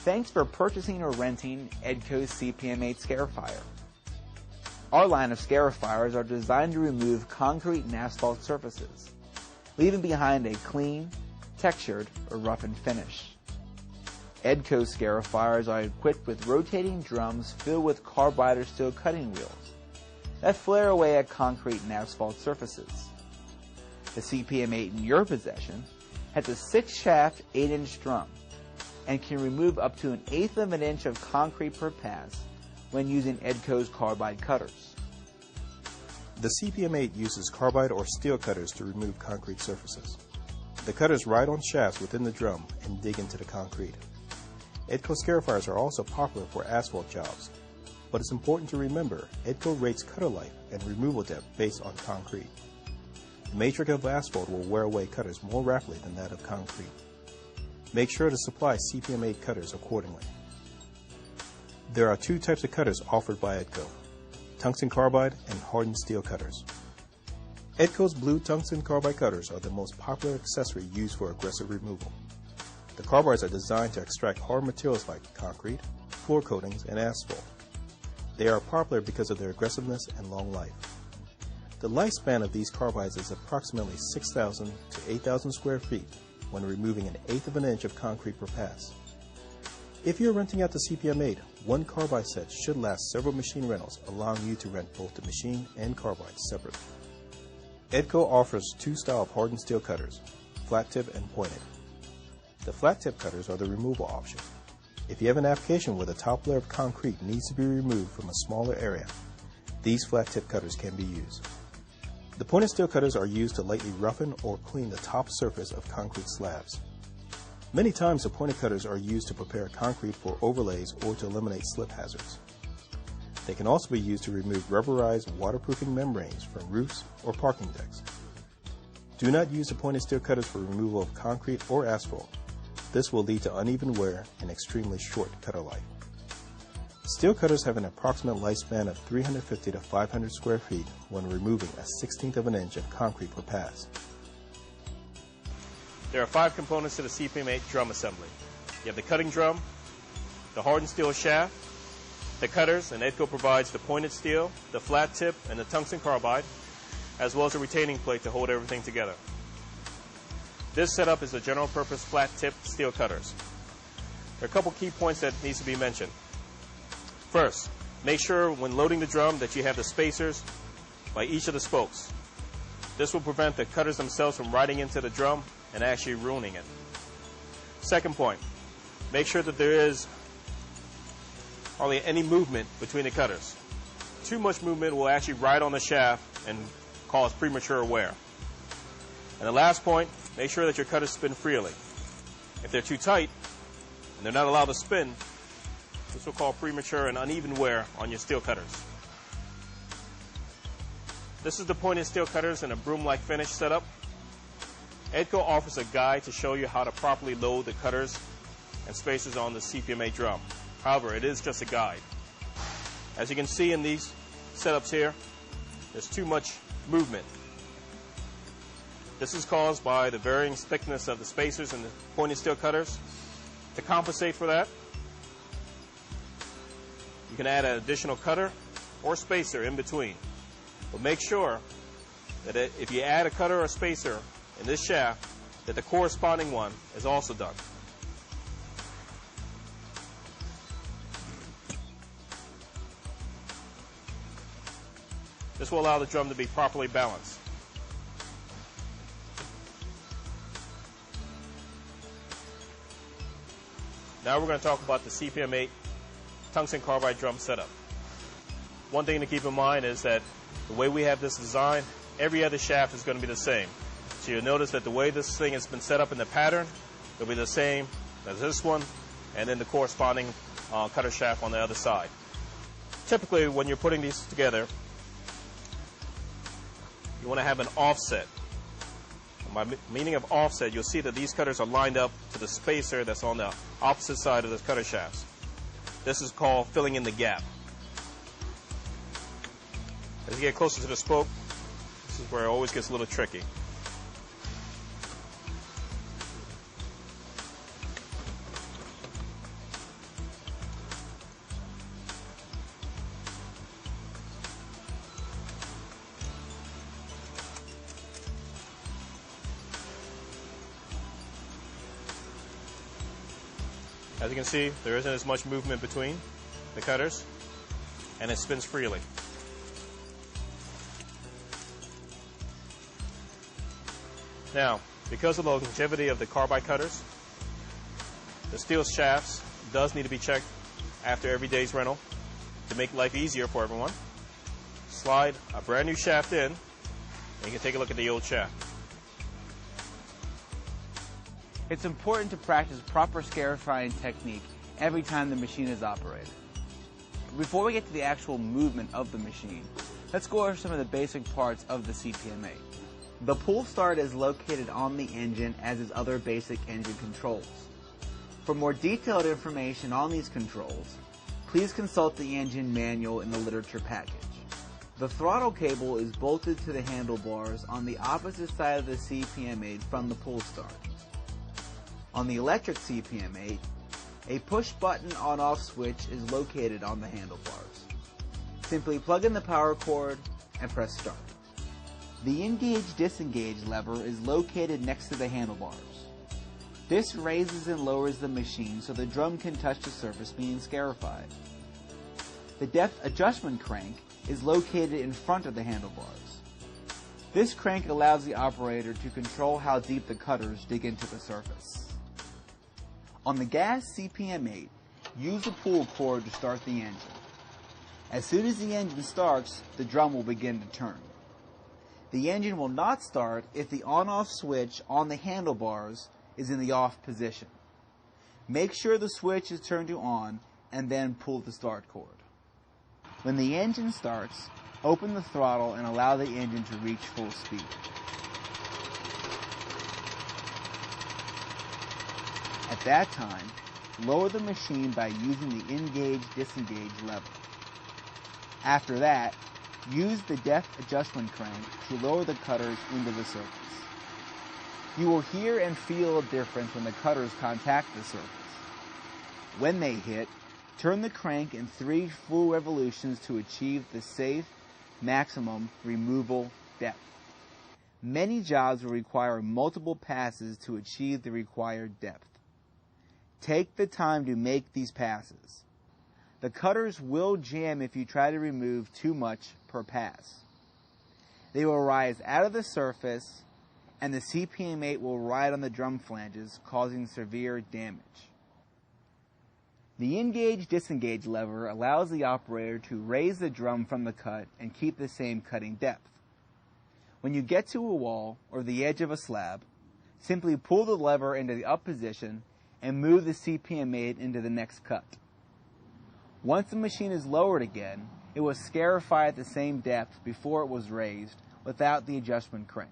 Thanks for purchasing or renting Edco's CPM8 Scarifier. Our line of scarifiers are designed to remove concrete and asphalt surfaces, leaving behind a clean, textured, or roughened finish. Edco scarifiers are equipped with rotating drums filled with carbide or steel cutting wheels that flare away at concrete and asphalt surfaces. The CPM8 in your possession has a 6-shaft, 8-inch drum and can remove up to 1/8 of an inch of concrete per pass when using Edco's carbide cutters. The CPM8 uses carbide or steel cutters to remove concrete surfaces. The cutters ride on shafts within the drum and dig into the concrete. Edco scarifiers are also popular for asphalt jobs, but it's important to remember Edco rates cutter life and removal depth based on concrete. The matrix of asphalt will wear away cutters more rapidly than that of concrete. Make sure to supply CPM8 cutters accordingly. There are 2 types of cutters offered by Edco: tungsten carbide and hardened steel cutters. Edco's blue tungsten carbide cutters are the most popular accessory used for aggressive removal. The carbides are designed to extract hard materials like concrete, floor coatings, and asphalt. They are popular because of their aggressiveness and long life. The lifespan of these carbides is approximately 6,000 to 8,000 square feet when removing 1/8 of an inch of concrete per pass. If you're renting out the CPM8, one carbide set should last several machine rentals, allowing you to rent both the machine and carbides separately. Edco offers 2 styles of hardened steel cutters, flat tip and pointed. The flat tip cutters are the removal option. If you have an application where the top layer of concrete needs to be removed from a smaller area, these flat tip cutters can be used. The pointed steel cutters are used to lightly roughen or clean the top surface of concrete slabs. Many times the pointed cutters are used to prepare concrete for overlays or to eliminate slip hazards. They can also be used to remove rubberized waterproofing membranes from roofs or parking decks. Do not use the pointed steel cutters for removal of concrete or asphalt. This will lead to uneven wear and extremely short cutter life. Steel cutters have an approximate lifespan of 350 to 500 square feet when removing 1/16 of an inch of concrete per pass. There are 5 components to the CPM8 drum assembly. You have the cutting drum, the hardened steel shaft, the cutters, and Edco provides the pointed steel, the flat tip, and the tungsten carbide, as well as a retaining plate to hold everything together. This setup is the general purpose flat tip steel cutters. There are a couple key points that needs to be mentioned. First, make sure when loading the drum that you have the spacers by each of the spokes. This will prevent the cutters themselves from riding into the drum and actually ruining it. Second point, make sure that there is hardly any movement between the cutters. Too much movement will actually ride on the shaft and cause premature wear. And the last point, make sure that your cutters spin freely. If they're too tight and they're not allowed to spin, this will cause premature and uneven wear on your steel cutters. This is the pointed steel cutters in a broom-like finish setup. Edco offers a guide to show you how to properly load the cutters and spacers on the CPM8 drum. However, it is just a guide. As you can see in these setups here, there's too much movement. This is caused by the varying thickness of the spacers and the pointed steel cutters. To compensate for that, you can add an additional cutter or spacer in between. But make sure that if you add a cutter or spacer in this shaft, that the corresponding one is also done. This will allow the drum to be properly balanced. Now we're going to talk about the CPM8 tungsten carbide drum setup. One thing to keep in mind is that the way we have this design, every other shaft is going to be the same. So you'll notice that the way this thing has been set up in the pattern will be the same as this one, and then the corresponding cutter shaft on the other side. Typically, when you're putting these together, you want to have an offset. By meaning of offset, you'll see that these cutters are lined up to the spacer that's on the opposite side of the cutter shafts. This is called filling in the gap. As you get closer to the spoke, this is where it always gets a little tricky. As you can see, there isn't as much movement between the cutters, and it spins freely. Now, because of the longevity of the carbide cutters, the steel shafts does need to be checked after every day's rental to make life easier for everyone. Slide a brand new shaft in, and you can take a look at the old shaft. It's important to practice proper scarifying technique every time the machine is operated. Before we get to the actual movement of the machine, let's go over some of the basic parts of the CPM8. The pull start is located on the engine, as is other basic engine controls. For more detailed information on these controls, please consult the engine manual in the literature package. The throttle cable is bolted to the handlebars on the opposite side of the CPM8 from the pull start. On the electric CPM8, a push-button on-off switch is located on the handlebars. Simply plug in the power cord and press start. The engage-disengage lever is located next to the handlebars. This raises and lowers the machine so the drum can touch the surface being scarified. The depth adjustment crank is located in front of the handlebars. This crank allows the operator to control how deep the cutters dig into the surface. On the gas CPM8, use the pull cord to start the engine. As soon as the engine starts, the drum will begin to turn. The engine will not start if the on-off switch on the handlebars is in the off position. Make sure the switch is turned to on and then pull the start cord. When the engine starts, open the throttle and allow the engine to reach full speed. At that time, lower the machine by using the engage-disengage lever. After that, use the depth adjustment crank to lower the cutters into the surface. You will hear and feel a difference when the cutters contact the surface. When they hit, turn the crank in 3 full revolutions to achieve the safe maximum removal depth. Many jobs will require multiple passes to achieve the required depth. Take the time to make these passes. The cutters will jam if you try to remove too much per pass. They will rise out of the surface, and the CPM8 will ride on the drum flanges, causing severe damage. The engage-disengage lever allows the operator to raise the drum from the cut and keep the same cutting depth. When you get to a wall or the edge of a slab, simply pull the lever into the up position and move the CPM8 into the next cut. Once the machine is lowered again, it will scarify at the same depth before it was raised without the adjustment crank.